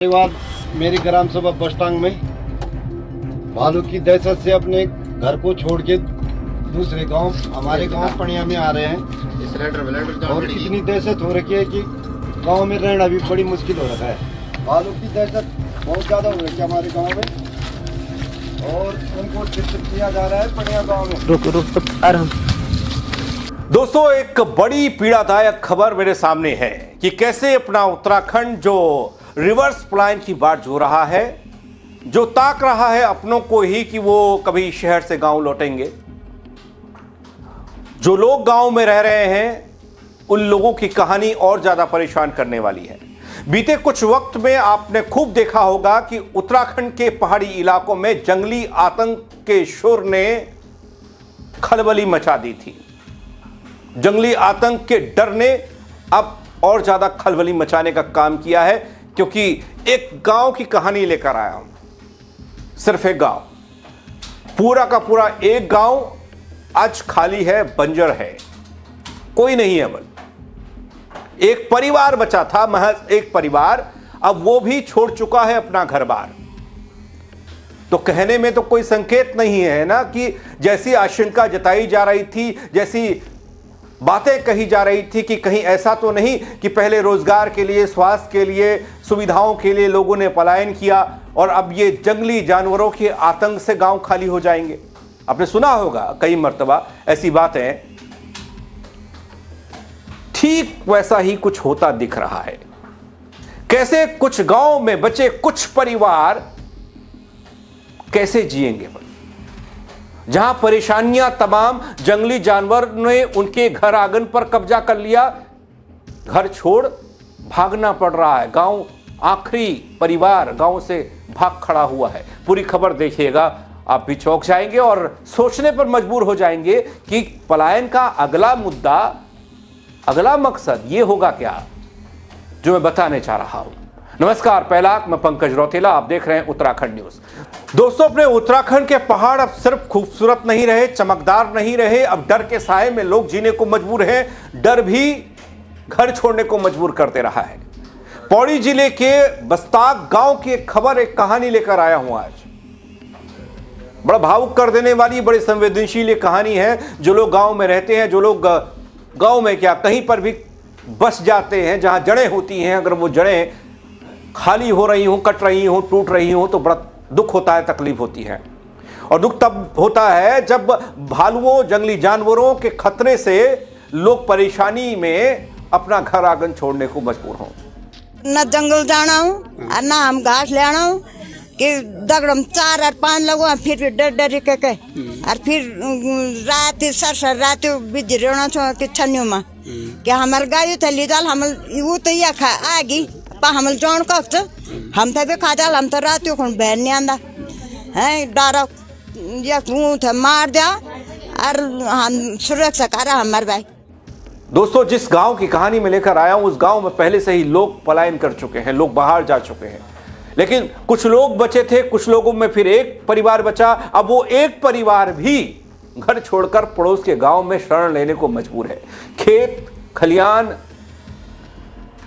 बाद मेरी ग्राम सभा बस्टांग में भालू की दहशत से अपने घर को छोड़ के दूसरे गांव हमारे गांव पणिया में आ रहे हैं और इतनी दहशत हो रखी है कि गांव में रहना भी बड़ी मुश्किल हो रखा है। भालू की दहशत बहुत ज़्यादा हो रही है हमारे गांव में और उनको चित्रित किया जा रहा है पणिया गांव में। दोस्तों, एक बड़ी पीड़ादायक खबर मेरे सामने है कि कैसे अपना उत्तराखंड जो रिवर्स पलायन की बाट जो रहा है, जो ताक रहा है अपनों को ही कि वो कभी शहर से गांव लौटेंगे। जो लोग गांव में रह रहे हैं उन लोगों की कहानी और ज्यादा परेशान करने वाली है। बीते कुछ वक्त में आपने खूब देखा होगा कि उत्तराखंड के पहाड़ी इलाकों में जंगली आतंक के शोर ने खलबली मचा दी थी। जंगली आतंक के डर ने अब और ज्यादा खलबली मचाने का काम किया है, क्योंकि एक गांव की कहानी लेकर आया हूं। सिर्फ एक गांव, पूरा का पूरा एक गांव आज खाली है, बंजर है, कोई नहीं है। बल एक परिवार बचा था, महज एक परिवार, अब वो भी छोड़ चुका है अपना घर बार। तो कहने में तो कोई संकेत नहीं है ना कि जैसी आशंका जताई जा रही थी, जैसी बातें कही जा रही थी कि कहीं ऐसा तो नहीं कि पहले रोजगार के लिए, स्वास्थ्य के लिए, सुविधाओं के लिए लोगों ने पलायन किया और अब ये जंगली जानवरों के आतंक से गांव खाली हो जाएंगे। आपने सुना होगा कई मर्तबा ऐसी बातें। ठीक वैसा ही कुछ होता दिख रहा है। कैसे कुछ गांव में बचे कुछ परिवार कैसे जिएंगे, जहां परेशानियां तमाम जंगली जानवर ने उनके घर आंगन पर कब्जा कर लिया, घर छोड़ भागना पड़ रहा है। गांव आखिरी परिवार गांव से भाग खड़ा हुआ है। पूरी खबर देखिएगा, आप भी चौंक जाएंगे और सोचने पर मजबूर हो जाएंगे कि पलायन का अगला मुद्दा, अगला मकसद ये होगा क्या जो मैं बताने चाह रहा हूं। नमस्कार, पहला मैं पंकज रौतेला, आप देख रहे हैं उत्तराखंड न्यूज। दोस्तों, अपने उत्तराखंड के पहाड़ अब सिर्फ खूबसूरत नहीं रहे, चमकदार नहीं रहे, अब डर के साए में लोग जीने को मजबूर हैं। डर भी घर छोड़ने को मजबूर करते रहा है। पौड़ी जिले के बस्ताक गांव की एक खबर, एक कहानी लेकर आया हूं आज। बड़ा भावुक कर देने वाली, बड़ी संवेदनशील ये कहानी है। जो लोग गांव में रहते हैं, जो लोग गांव में क्या कहीं पर भी बस जाते हैं, जहां जड़ें होती हैं, अगर वो जड़ें खाली हो रही हूं, कट रही हूं, टूट रही हूं, तो बड़ा दुख होता है, तकलीफ होती है। और दुख तब होता है जब भालुओं, जंगली जानवरों के खतरे से लोग परेशानी में अपना घर आंगन छोड़ने को मजबूर हों। न जंगल जाना हूँ और ना हम घास ले आना हूँ कि दगड़म 4 और 5 लोग फिर भी डर डर के और फिर रात सर रात बिज रहना छो कि छन्यू में कि हमारे गाय थे लीदाल हम वो तो ये खा आगी पा हमल जोन कक्ष हम थे भी खा जाल, हम तो रात को बहन नहीं आंदा है डारा ये थे मार दिया और हम सुरक्षा करा हमारे भाई। दोस्तों, जिस गांव की कहानी में लेकर आया हूं, उस गांव में पहले से ही लोग पलायन कर चुके हैं, लोग बाहर जा चुके हैं। लेकिन कुछ लोग बचे थे, कुछ लोगों में फिर एक परिवार बचा। अब वो एक परिवार भी घर छोड़कर पड़ोस के गांव में शरण लेने को मजबूर है। खेत खलियान,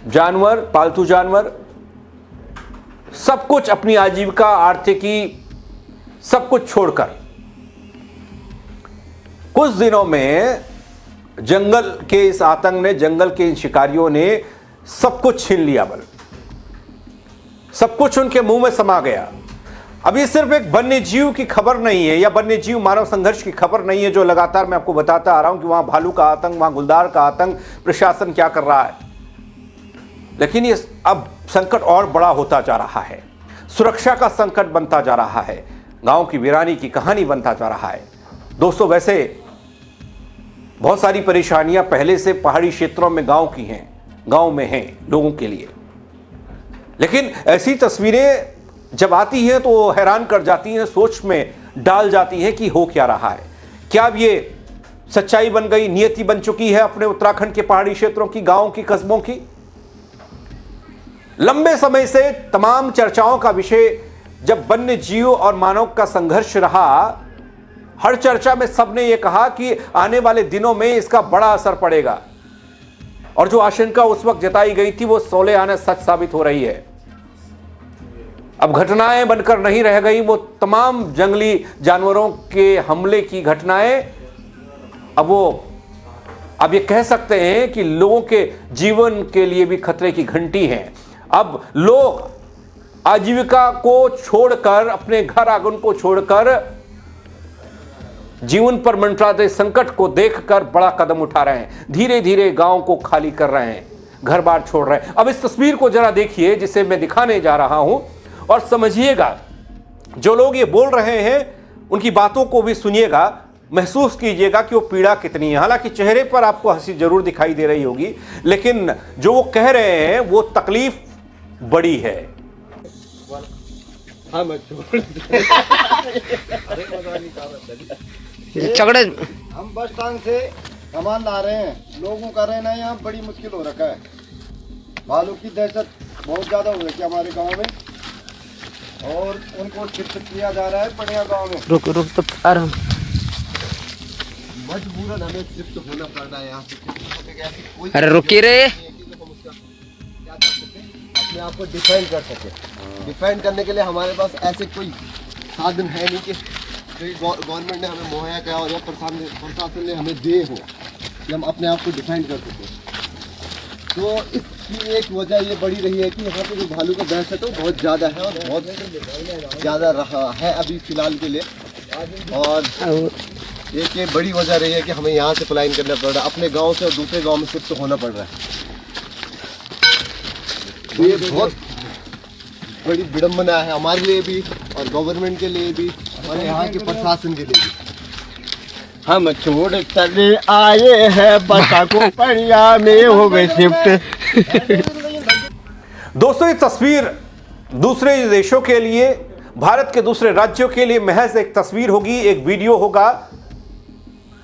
जानवर, पालतू जानवर, सब कुछ, अपनी आजीविका, आर्थिकी, सब कुछ छोड़कर कुछ दिनों में जंगल के इस आतंक ने, जंगल के इन शिकारियों ने सब कुछ छीन लिया। बल सब कुछ उनके मुंह में समा गया। अब ये सिर्फ एक वन्य जीव की खबर नहीं है या वन्य जीव मानव संघर्ष की खबर नहीं है, जो लगातार मैं आपको बताता आ रहा हूं कि वहां भालू का आतंक, वहां गुलदार का आतंक, प्रशासन क्या कर रहा है। लेकिन ये अब संकट और बड़ा होता जा रहा है, सुरक्षा का संकट बनता जा रहा है, गांव की वीरानी की कहानी बनता जा रहा है। दोस्तों, वैसे बहुत सारी परेशानियां पहले से पहाड़ी क्षेत्रों में गांव की हैं, गांव में हैं लोगों के लिए। लेकिन ऐसी तस्वीरें जब आती हैं तो हैरान कर जाती हैं, सोच में डाल जाती हैं कि हो क्या रहा है। क्या अब ये सच्चाई बन गई, नियति बन चुकी है अपने उत्तराखंड के पहाड़ी क्षेत्रों की, गांव की, कस्बों की? लंबे समय से तमाम चर्चाओं का विषय जब वन्य जीव और मानव का संघर्ष रहा, हर चर्चा में सबने यह कहा कि आने वाले दिनों में इसका बड़ा असर पड़ेगा। और जो आशंका उस वक्त जताई गई थी वो सोले आना सच साबित हो रही है। अब घटनाएं बनकर नहीं रह गई, वो तमाम जंगली जानवरों के हमले की घटनाएं अब ये कह सकते हैं कि लोगों के जीवन के लिए भी खतरे की घंटी है। अब लोग आजीविका को छोड़कर, अपने घर आंगन को छोड़कर, जीवन पर मंडराते संकट को देखकर बड़ा कदम उठा रहे हैं। धीरे धीरे गांव को खाली कर रहे हैं, घर बार छोड़ रहे हैं। अब इस तस्वीर को जरा देखिए जिसे मैं दिखाने जा रहा हूं, और समझिएगा, जो लोग ये बोल रहे हैं उनकी बातों को भी सुनिएगा, महसूस कीजिएगा कि वो पीड़ा कितनी है। हालांकि चेहरे पर आपको हंसी जरूर दिखाई दे रही होगी, लेकिन जो वो कह रहे हैं वो तकलीफ बड़ी है। झगड़े हम बस स्टैंड से सामान ला रहे हैं, लोगों का रहना यहाँ बड़ी मुश्किल हो रखा है। भालू की दहशत बहुत ज्यादा हो रही है हमारे गांव में, और उनको शिफ्ट किया जा रहा है पड़िया गांव में। रुक तो आराम, मजबूरन हमें शिफ्ट होना पड़ रहा है यहाँ से। अरे रुकिए रे। अपने आप को डिफेंड कर सके, डिफेंड करने के लिए हमारे पास ऐसे कोई साधन है नहीं कि गवर्नमेंट ने हमें मुहैया किया और या प्रशासन ने हमें दिए हो कि हम अपने आप को डिफेंड कर सकें। तो इसकी एक वजह ये बड़ी रही है कि यहाँ पे जो भालू का दहशत है वो बहुत ज़्यादा है, और बहुत ज़्यादा रहा है अभी फ़िलहाल के लिए। और एक ये बड़ी वजह रही है कि हमें यहाँ से पलायन करना पड़ रहा है, अपने गांव से और दूसरे गांव में शिफ्ट होना पड़ रहा है। तो ये बहुत बड़ी विडम्बना है हमारे लिए भी, और गवर्नमेंट के लिए भी, और यहाँ के प्रशासन के लिए भी। हम छोड़ चले आए हैं बसा को पड़िया में हो गए शिफ्ट। दोस्तों, ये तस्वीर दूसरे देशों के लिए, भारत के दूसरे राज्यों के लिए महज एक तस्वीर होगी, एक वीडियो होगा,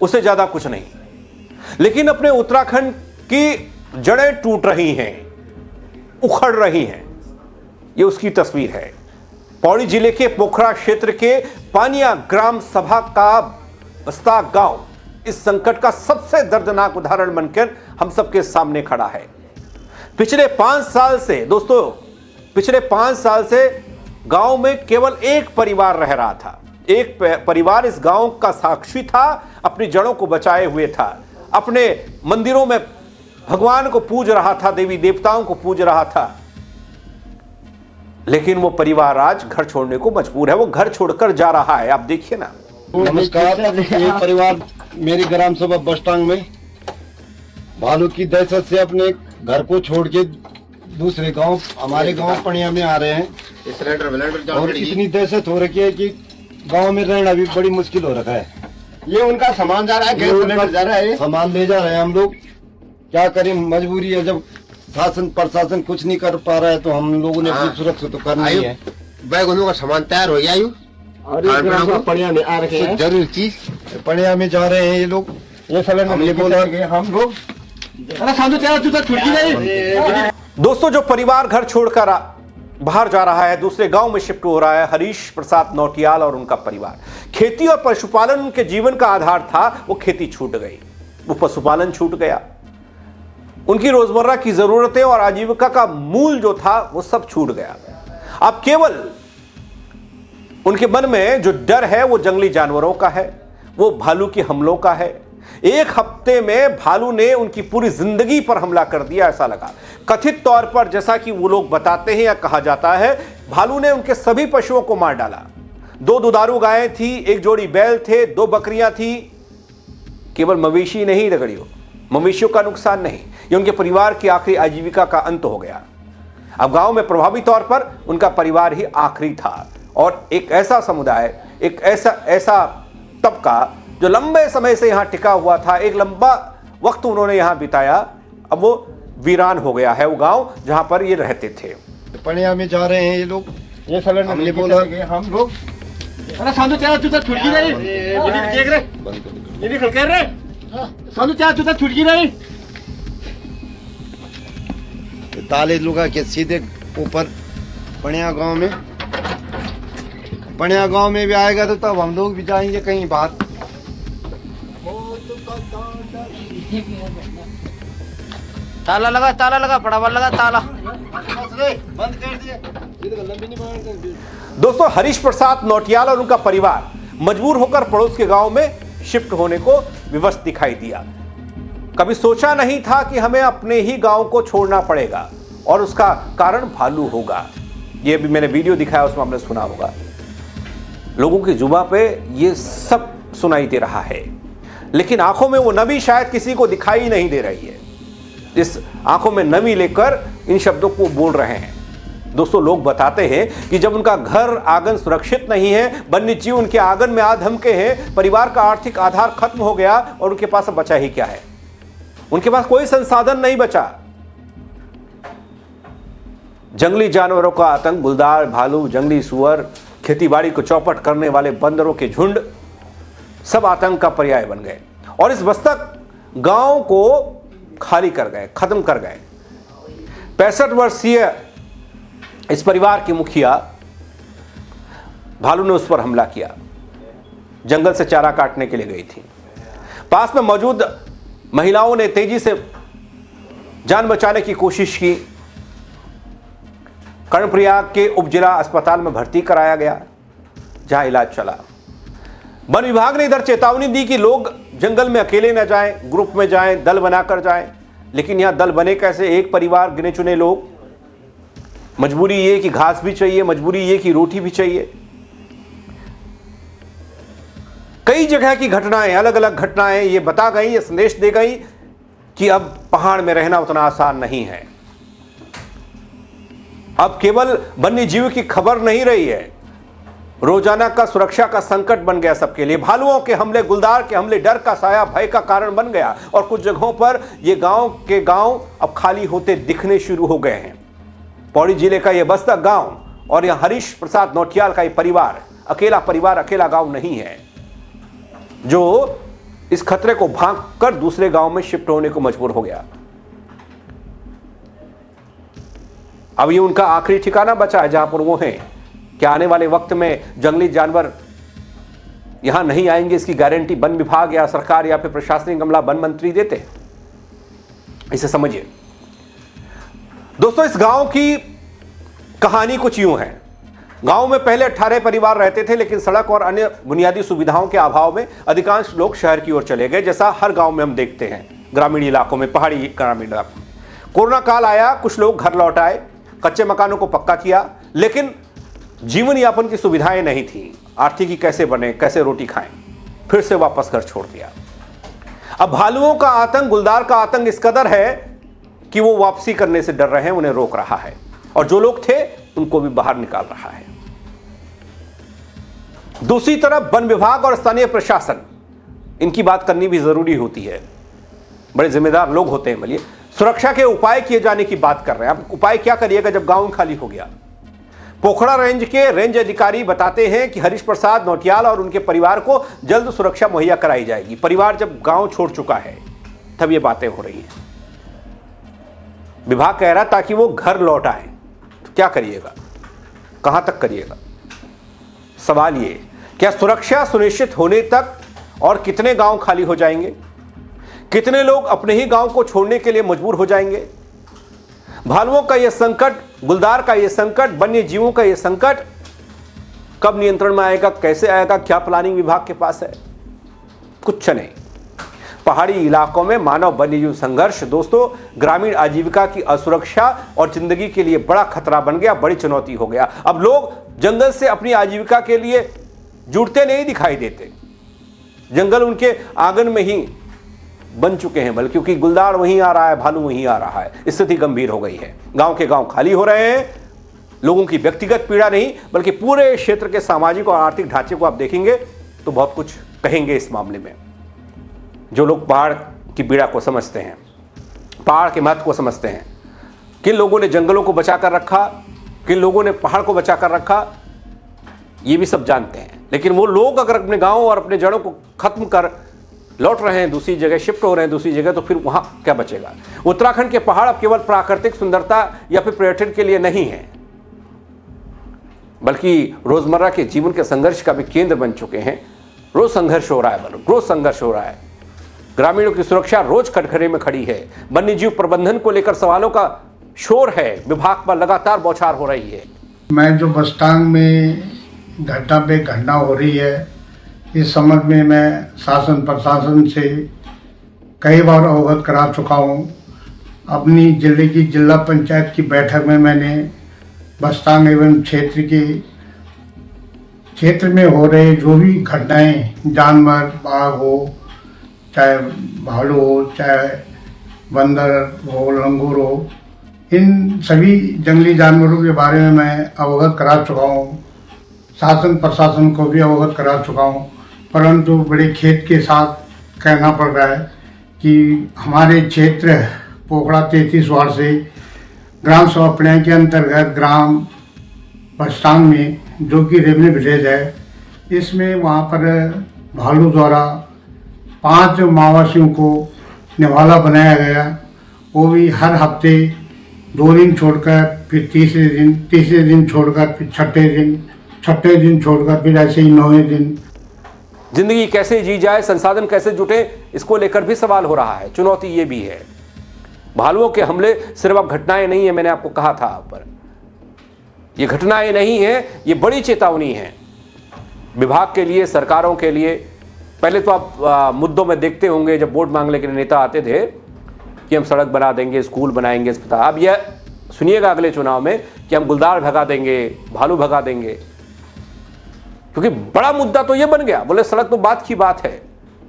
उससे ज्यादा कुछ नहीं। लेकिन अपने उत्तराखंड की जड़ें टूट रही हैं, उखड़ रही हैं, ये उसकी तस्वीर है। पौड़ी जिले के पोखरा क्षेत्र के पानिया ग्राम सभा का बस्ता गांव इस संकट का सबसे दर्दनाक उदाहरण बनकर हम सबके सामने खड़ा है। पिछले 5 साल से दोस्तों, पिछले 5 साल से गांव में केवल एक परिवार रह रहा था। एक परिवार इस गांव का साक्षी था, अपनी जड़ों को बचाए हुए था, अपने मंदिरों में भगवान को पूज रहा था, देवी देवताओं को पूज रहा था। लेकिन वो परिवार आज घर छोड़ने को मजबूर है, वो घर छोड़कर जा रहा है। आप देखिए ना। नमस्कार, ये परिवार मेरी ग्राम सभा बस्टांग में भालू की दहशत से अपने घर को छोड़ के दूसरे गांव, हमारे गांव पड़िया में आ रहे हैं, और इतनी दहशत हो रखी है कि गांव में रहना भी बड़ी मुश्किल हो रखा है। ये उनका सामान जा रहा है, गैस सिलेंडर जा रहा है, सामान ले जा रहे हैं। हम लोग क्या करें, मजबूरी है। जब शासन प्रशासन कुछ नहीं कर पा रहा है तो हम लोगों ने अपनी सुरक्षा तो करनी है। बैगनों का सामान तैयार हो गया। पड़िया में आ रहे हैं, जरूर चीज पड़िया में जा रहे हैं ये लोग। ये सिलेंडर हम लोग दोस्तों, जो परिवार घर छोड़कर बाहर जा रहा है, दूसरे गांव में शिफ्ट हो रहा है, हरीश प्रसाद नौटियाल और उनका परिवार। खेती और पशुपालन उनके जीवन का आधार था, वो खेती छूट गई, वो पशुपालन छूट गया, उनकी रोजमर्रा की जरूरतें और आजीविका का मूल जो था वो सब छूट गया। अब केवल उनके मन में जो डर है वो जंगली जानवरों का है, वो भालू के हमलों का है। एक हफ्ते में भालू ने उनकी पूरी जिंदगी पर हमला कर दिया, ऐसा लगा। कथित तौर पर, जैसा कि वो लोग बताते हैं या कहा जाता है, भालू ने उनके सभी पशुओं को मार डाला। 2 दुधारू गायें थी, 1 जोड़ी बैल थे, 2 बकरियां थी। केवल मवेशी नहीं रगड़ियों, मवेशियों का नुकसान नहीं, ये उनके परिवार की आखिरी आजीविका का अंत हो गया। अब गांव में प्रभावी तौर पर उनका परिवार ही आखिरी था, और एक ऐसा समुदाय, एक ऐसा तबका जो लंबे समय से यहां टिका हुआ था, एक लंबा वक्त उन्होंने यहां बिताया, अब वो वीरान हो गया है वो गांव जहां पर ये रहते थे। पड़िया में जा रहे हैं ये लोग। ये सिलेंडर हमने बोला हम लोग साधु चार तुझा छुटकी रही, देख रहे ये निकल कर रहे साधु चार तुझा छुटकी रही। ताले लुगा के सीधे ऊपर पड़िया गांव में, पड़िया गांव में भी आएगा तो तब हम लोग भी जाएंगे कहीं बाहर। ताला लगा, ताला लगा, फटाफट लगा ताला। बंद कर दिए। दोस्तों, हरीश प्रसाद नौटियाल और उनका परिवार मजबूर होकर पड़ोस के गांव में शिफ्ट होने को विवश दिखाई दिया। कभी सोचा नहीं था कि हमें अपने ही गांव को छोड़ना पड़ेगा और उसका कारण भालू होगा। ये भी मैंने वीडियो दिखाया, उसमें आपने सुना होगा। लोगों की जुबान पे ये सब सुनाई दे रहा है, लेकिन आंखों में वो नमी शायद किसी को दिखाई नहीं दे रही है। इस आंखों में नमी लेकर इन शब्दों को बोल रहे हैं। दोस्तों, लोग बताते हैं कि जब उनका घर आंगन सुरक्षित नहीं है, वन्य जीव उनके आंगन में आ धमके हैं, परिवार का आर्थिक आधार खत्म हो गया और उनके पास अब बचा ही क्या है? उनके पास कोई संसाधन नहीं बचा। जंगली जानवरों का आतंक, गुलदार, भालू, जंगली सुअर, खेतीबाड़ी को चौपट करने वाले बंदरों के झुंड सब आतंक का पर्याय बन गए और इस बस्तक गांव को खाली कर गए, खत्म कर गए। 65 वर्षीय इस परिवार की मुखिया भालू ने उस पर हमला किया। जंगल से चारा काटने के लिए गई थी। पास में मौजूद महिलाओं ने तेजी से जान बचाने की कोशिश की। कर्णप्रयाग के उपजिला अस्पताल में भर्ती कराया गया, जहां इलाज चला। वन विभाग ने इधर चेतावनी दी कि लोग जंगल में अकेले न जाएं, ग्रुप में जाएं, दल बनाकर जाएं। लेकिन यहां दल बने कैसे? एक परिवार, गिने चुने लोग। मजबूरी ये कि घास भी चाहिए, मजबूरी ये कि रोटी भी चाहिए। कई जगह की घटनाएं, अलग अलग घटनाएं ये बता गई, ये संदेश दे गई कि अब पहाड़ में रहना उतना आसान नहीं है। अब केवल वन्य जीव की खबर नहीं रही है, रोजाना का सुरक्षा का संकट बन गया सबके लिए। भालुओं के हमले, गुलदार के हमले डर का साया, भय का कारण बन गया और कुछ जगहों पर ये गांव के गांव अब खाली होते दिखने शुरू हो गए हैं। पौड़ी जिले का यह बस्तक गांव और यह हरीश प्रसाद नौटियाल का यह परिवार, अकेला गांव नहीं है जो इस खतरे को भांग कर दूसरे गांव में शिफ्ट होने को मजबूर हो गया। अब ये उनका आखिरी ठिकाना बचा है जहां पर वो हैं। क्या आने वाले वक्त में जंगली जानवर यहां नहीं आएंगे, इसकी गारंटी वन विभाग या सरकार या फिर प्रशासनिक अमला, वन मंत्री देते? इसे समझिए दोस्तों। इस गांव की कहानी कुछ यूं है। गांव में पहले 18 परिवार रहते थे, लेकिन सड़क और अन्य बुनियादी सुविधाओं के अभाव में अधिकांश लोग शहर की ओर चले गए, जैसा हर गांव में हम देखते हैं। ग्रामीण इलाकों में, पहाड़ी ग्रामीण इलाकों में कोरोना काल आया, कुछ लोग घर लौट आए, कच्चे मकानों को पक्का किया, लेकिन जीवन यापन की सुविधाएं नहीं थी। आर्थिकी कैसे बने, कैसे रोटी खाएं, फिर से वापस घर छोड़ दिया। अब भालुओं का आतंक, गुलदार का आतंक इस कदर है कि वो वापसी करने से डर रहे हैं, उन्हें रोक रहा है और जो लोग थे उनको भी बाहर निकाल रहा है। दूसरी तरफ वन विभाग और स्थानीय प्रशासन, इनकी बात करनी भी जरूरी होती है। बड़े जिम्मेदार लोग होते हैं। बोलिए, सुरक्षा के उपाय किए जाने की बात कर रहे हैं। अब उपाय क्या करिएगा जब गांव खाली हो गया? पोखड़ा रेंज के रेंज अधिकारी बताते हैं कि हरीश प्रसाद नौटियाल और उनके परिवार को जल्द सुरक्षा मुहैया कराई जाएगी। परिवार जब गांव छोड़ चुका है तब ये बातें हो रही हैं। विभाग कह रहा ताकि वो घर लौट आए, तो क्या करिएगा, कहां तक करिएगा? सवाल ये, क्या सुरक्षा सुनिश्चित होने तक और कितने गांव खाली हो जाएंगे? कितने लोग अपने ही गांव को छोड़ने के लिए मजबूर हो जाएंगे? भालुओं का यह संकट, गुलदार का यह संकट, वन्य जीवों का यह संकट कब नियंत्रण में आएगा, कैसे आएगा, क्या प्लानिंग विभाग के पास है? कुछ नहीं। पहाड़ी इलाकों में मानव वन्यजीव संघर्ष दोस्तों ग्रामीण आजीविका की असुरक्षा और जिंदगी के लिए बड़ा खतरा बन गया, बड़ी चुनौती हो गया। अब लोग जंगल से अपनी आजीविका के लिए जुड़ते नहीं दिखाई देते। जंगल उनके आंगन में ही बन चुके हैं, बल्कि क्योंकि गुलदार वहीं आ रहा है, भालू वहीं आ रहा है। स्थिति गंभीर हो गई है। गांव के गांव खाली हो रहे हैं। लोगों की व्यक्तिगत पीड़ा नहीं, बल्कि पूरे क्षेत्र के सामाजिक और आर्थिक ढांचे को आप देखेंगे तो बहुत कुछ कहेंगे इस मामले में। जो लोग पहाड़ की पीड़ा को समझते हैं, पहाड़ के महत्व को समझते हैं, किन लोगों ने जंगलों को बचा कर रखा, किन लोगों ने पहाड़ को बचा कर रखा, ये भी सब जानते हैं। लेकिन वो लोग अगर अपने गांव और अपने जड़ों को खत्म कर लौट रहे हैं, दूसरी जगह शिफ्ट हो रहे हैं दूसरी जगह, तो फिर वहां क्या बचेगा? उत्तराखंड के पहाड़ अब केवल प्राकृतिक सुंदरता या फिर पर्यटन के लिए नहीं है, बल्कि रोजमर्रा के जीवन के संघर्ष का भी केंद्र बन चुके हैं। रोज संघर्ष हो रहा है, रोज संघर्ष हो रहा है। ग्रामीणों की सुरक्षा रोज कटघरे में खड़ी है। वन्यजीव प्रबंधन को लेकर सवालों का शोर है। विभाग पर लगातार बौछार हो रही है। मैं जो बस्टांग में घटना पे घटना हो रही है इस संबंध में मैं शासन प्रशासन से कई बार अवगत करा चुका हूँ। अपनी जिले की जिला पंचायत की बैठक में मैंने बस्टांग एवं क्षेत्र में हो रहे जो भी घटनाएं, जानवर, बाघ हो, चाहे भालू हो, चाहे बंदर हो, लंगूर हो, इन सभी जंगली जानवरों के बारे में मैं अवगत करा चुका हूँ। शासन प्रशासन को भी अवगत करा चुका हूँ, परंतु बड़े खेद के साथ कहना पड़ रहा है कि हमारे क्षेत्र पोखड़ा 33 वार्ड से ग्राम सभा पणिया के अंतर्गत ग्राम बस्टांग में जो कि रेवन्यू विलेज है, इसमें वहाँ पर भालू द्वारा 5 माओवासियों को निवाला बनाया गया। वो भी हर हफ्ते 2 दिन छोड़कर, फिर तीसरे दिन छोड़कर, फिर छठे दिन छोड़कर, फिर ऐसे ही 9वें दिन। जिंदगी कैसे जी जाए, संसाधन कैसे जुटे, इसको लेकर भी सवाल हो रहा है। चुनौती ये भी है। भालुओं के हमले सिर्फ अब घटनाएं नहीं है, मैंने आपको कहा था पर ये घटनाएं नहीं है, ये बड़ी चेतावनी है विभाग के लिए, सरकारों के लिए। पहले तो आप मुद्दों में देखते होंगे जब वोट मांगने के लिए नेता आते थे कि हम सड़क बना देंगे, स्कूल बनाएंगे, अस्पताल। अब यह सुनिएगा अगले चुनाव में कि हम गुलदार भगा देंगे, भालू भगा देंगे, क्योंकि बड़ा मुद्दा तो यह बन गया। बोले सड़क तो बात की बात है,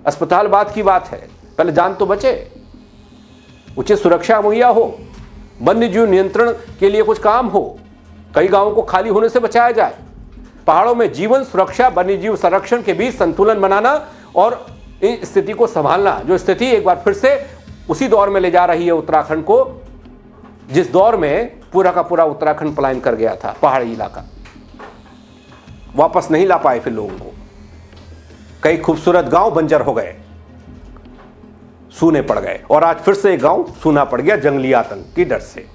अस्पताल बात की बात है, पहले जान तो बचे, उचित सुरक्षा मुहैया हो, वन्य जीव नियंत्रण के लिए कुछ काम हो, कई गांवों को खाली होने से बचाया जाए, पहाड़ों में जीवन सुरक्षा, वन्य जीव संरक्षण के बीच संतुलन बनाना और इस स्थिति को संभालना, जो स्थिति एक बार फिर से उसी दौर में ले जा रही है उत्तराखंड को जिस दौर में पूरा का पूरा उत्तराखंड पलायन कर गया था। पहाड़ी इलाका वापस नहीं ला पाए फिर लोगों को। कई खूबसूरत गांव बंजर हो गए, सूने पड़ गए, और आज फिर से एक गांव सूना पड़ गया जंगली आतंक की डर से।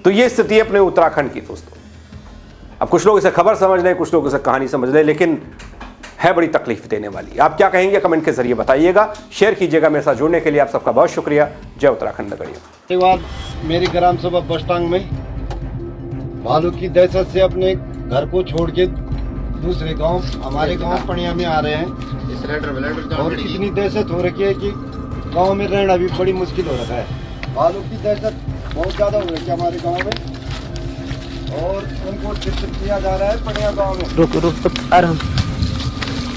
तो ये स्थिति है अपने उत्तराखंड की दोस्तों। अब कुछ लोग इसे खबर समझ लें, कुछ लोग इसे कहानी समझ लें, लेकिन है बड़ी तकलीफ देने वाली। आप क्या कहेंगे कमेंट के जरिए बताइएगा, शेयर कीजिएगा। मेरे साथ जुड़ने के लिए आप सबका बहुत शुक्रिया। जय उत्तराखंड नगरिया। एक बार मेरी ग्राम सभा बस्टांग में भालू की दहशत से अपने घर को छोड़ के दूसरे गांव, हमारे गांव पणिया में आ रहे हैं, और इतनी दहशत हो रखी है कि गांव में रहना भी बड़ी मुश्किल हो रखा है। भालू की दहशत बहुत ज्यादा हो रखी है हमारे गांव में, और उनको चित्रित किया जा रहा है पणिया गांव में। रुक आराम